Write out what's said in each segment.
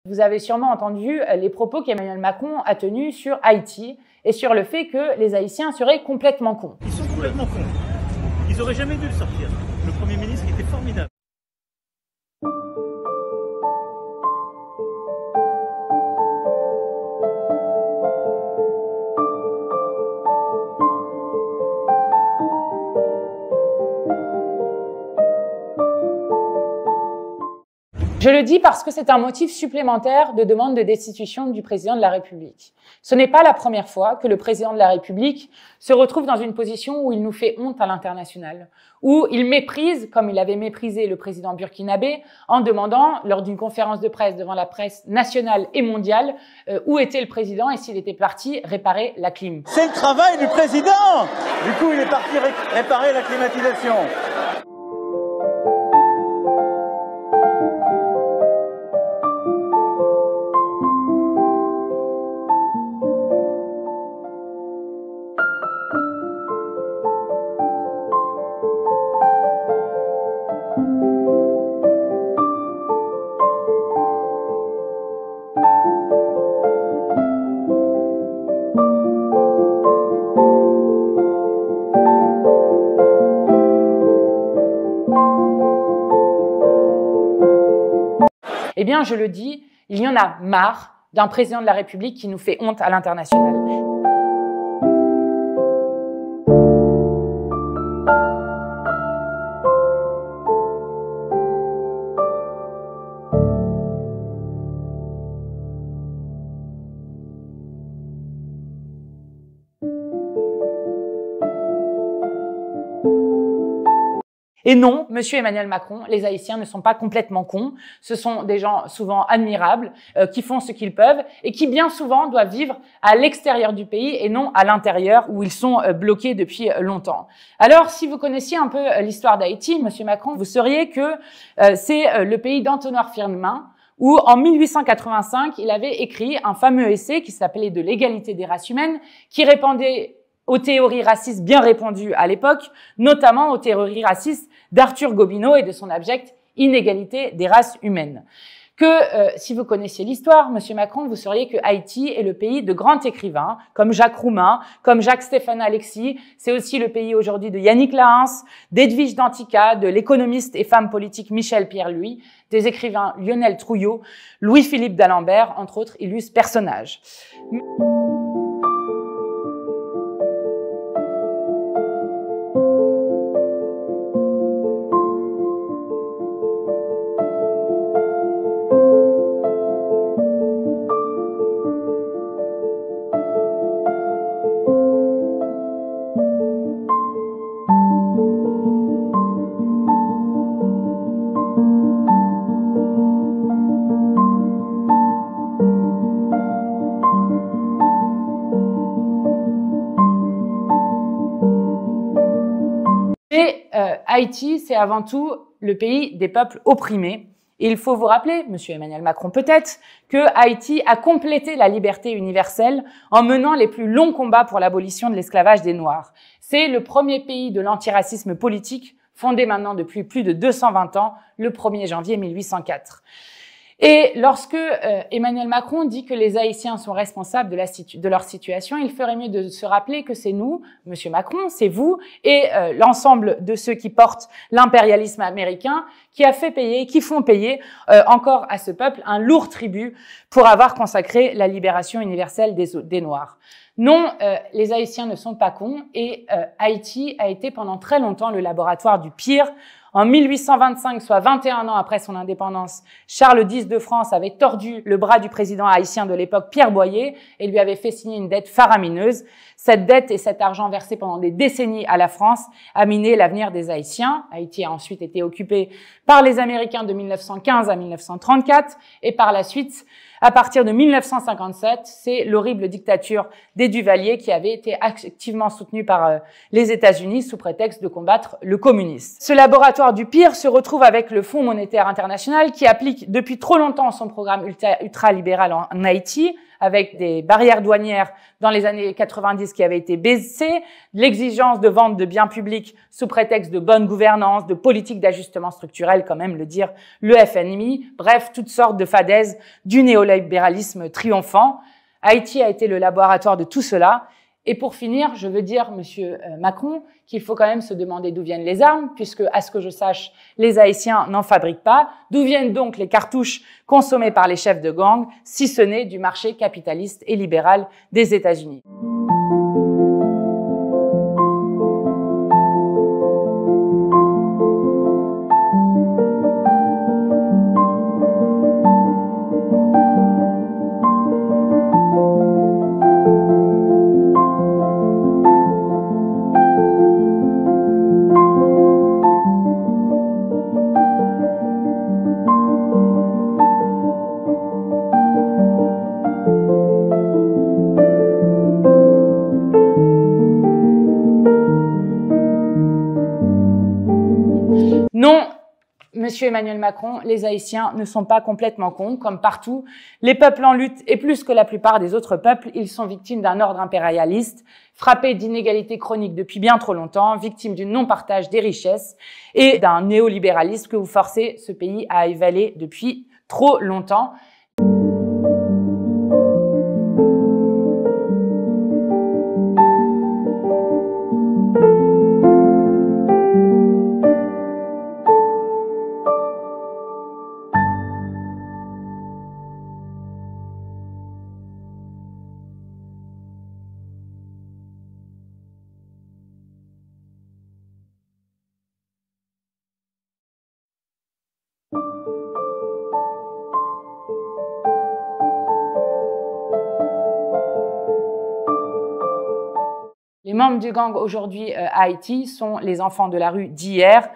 Vous avez sûrement entendu les propos qu'Emmanuel Macron a tenus sur Haïti et sur le fait que les Haïtiens seraient complètement cons. Ils sont complètement cons. Ils auraient jamais dû le sortir. Le Premier ministre était formidable. Je le dis parce que c'est un motif supplémentaire de demande de destitution du président de la République. Ce n'est pas la première fois que le président de la République se retrouve dans une position où il nous fait honte à l'international, où il méprise, comme il avait méprisé le président burkinabé, en demandant, lors d'une conférence de presse devant la presse nationale et mondiale, où était le président et s'il était parti réparer la clim. C'est le travail du président! Du coup, il est parti réparer la climatisation. Eh bien, je le dis, il y en a marre d'un président de la République qui nous fait honte à l'international. Et non, monsieur Emmanuel Macron, les Haïtiens ne sont pas complètement cons. Ce sont des gens souvent admirables, qui font ce qu'ils peuvent et qui bien souvent doivent vivre à l'extérieur du pays et non à l'intérieur où ils sont bloqués depuis longtemps. Alors, si vous connaissiez un peu l'histoire d'Haïti, monsieur Macron, vous sauriez que c'est le pays d'Antoine Firmin, où en 1885, il avait écrit un fameux essai qui s'appelait « De l'égalité des races humaines », qui répondait aux théories racistes bien répandues à l'époque, notamment aux théories racistes d'Arthur Gobineau et de son abjecte « Inégalité des races humaines ». Si vous connaissiez l'histoire, monsieur Macron, vous sauriez que Haïti est le pays de grands écrivains, comme Jacques Roumain, comme Jacques-Stéphane Alexis. C'est aussi le pays aujourd'hui de Yannick Lahens, d'Edwige Danticat, de l'économiste et femme politique Michel Pierre-Louis, des écrivains Lionel Trouillot, Louis-Philippe d'Alembert, entre autres illustres personnages. Haïti, c'est avant tout le pays des peuples opprimés. Et il faut vous rappeler, monsieur Emmanuel Macron peut-être, que Haïti a complété la liberté universelle en menant les plus longs combats pour l'abolition de l'esclavage des Noirs. C'est le premier pays de l'antiracisme politique, fondé maintenant depuis plus de 220 ans, le 1er janvier 1804. Et lorsque Emmanuel Macron dit que les Haïtiens sont responsables de leur situation, il ferait mieux de se rappeler que c'est nous, monsieur Macron, c'est vous et l'ensemble de ceux qui portent l'impérialisme américain qui font payer encore à ce peuple un lourd tribut pour avoir consacré la libération universelle des Noirs. Non, les Haïtiens ne sont pas cons et Haïti a été pendant très longtemps le laboratoire du pire. En 1825, soit 21 ans après son indépendance, Charles X de France avait tordu le bras du président haïtien de l'époque, Pierre Boyer, et lui avait fait signer une dette faramineuse. Cette dette et cet argent versé pendant des décennies à la France a miné l'avenir des Haïtiens. Haïti a ensuite été occupé par les Américains de 1915 à 1934, et par la suite, à partir de 1957, c'est l'horrible dictature des Duvalier qui avait été activement soutenue par les États-Unis sous prétexte de combattre le communisme. Ce laboratoire du pire se retrouve avec le Fonds monétaire international qui applique depuis trop longtemps son programme ultralibéral en Haïti, avec des barrières douanières dans les années 90 qui avaient été baissées, l'exigence de vente de biens publics sous prétexte de bonne gouvernance, de politique d'ajustement structurel, quand même le dire le FMI, bref, toutes sortes de fadaises du néolibéralisme triomphant. Haïti a été le laboratoire de tout cela. Et pour finir, je veux dire, Monsieur Macron, qu'il faut quand même se demander d'où viennent les armes, puisque, à ce que je sache, les Haïtiens n'en fabriquent pas. D'où viennent donc les cartouches consommées par les chefs de gang, si ce n'est du marché capitaliste et libéral des États-Unis. Non, Monsieur Emmanuel Macron, les Haïtiens ne sont pas complètement cons, comme partout. Les peuples en lutte, et plus que la plupart des autres peuples, ils sont victimes d'un ordre impérialiste, frappé d'inégalités chroniques depuis bien trop longtemps, victimes du non-partage des richesses et d'un néolibéralisme que vous forcez ce pays à avaler depuis trop longtemps. Les membres du gang aujourd'hui à Haïti sont les enfants de la rue d'hier,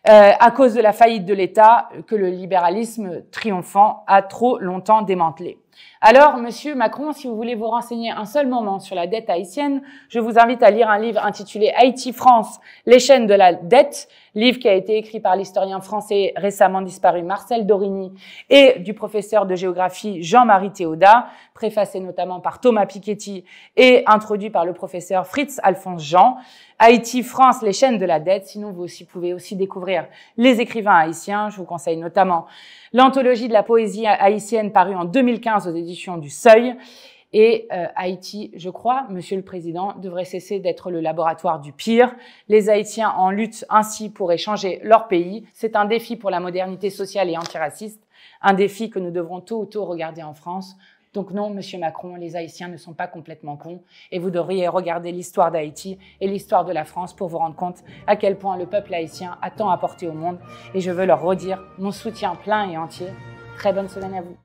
à cause de la faillite de l'État que le libéralisme triomphant a trop longtemps démantelé. Alors, Monsieur Macron, si vous voulez vous renseigner un seul moment sur la dette haïtienne, je vous invite à lire un livre intitulé « Haïti-France, les chaînes de la dette », livre qui a été écrit par l'historien français récemment disparu Marcel Dorigny et du professeur de géographie Jean-Marie Théodat, préfacé notamment par Thomas Piketty et introduit par le professeur Fritz-Alphonse Jean. Haïti-France, les chaînes de la dette. Sinon, vous pouvez aussi découvrir les écrivains haïtiens. Je vous conseille notamment l'anthologie de la poésie haïtienne parue en 2015 aux éditions du Seuil. Et Haïti, je crois, Monsieur le Président, devrait cesser d'être le laboratoire du pire. Les Haïtiens en luttent ainsi pour changer leur pays. C'est un défi pour la modernité sociale et antiraciste, un défi que nous devrons tôt ou tôt regarder en France. Donc non, Monsieur Macron, les Haïtiens ne sont pas complètement cons et vous devriez regarder l'histoire d'Haïti et l'histoire de la France pour vous rendre compte à quel point le peuple haïtien a tant apporté au monde. Et je veux leur redire mon soutien plein et entier. Très bonne semaine à vous.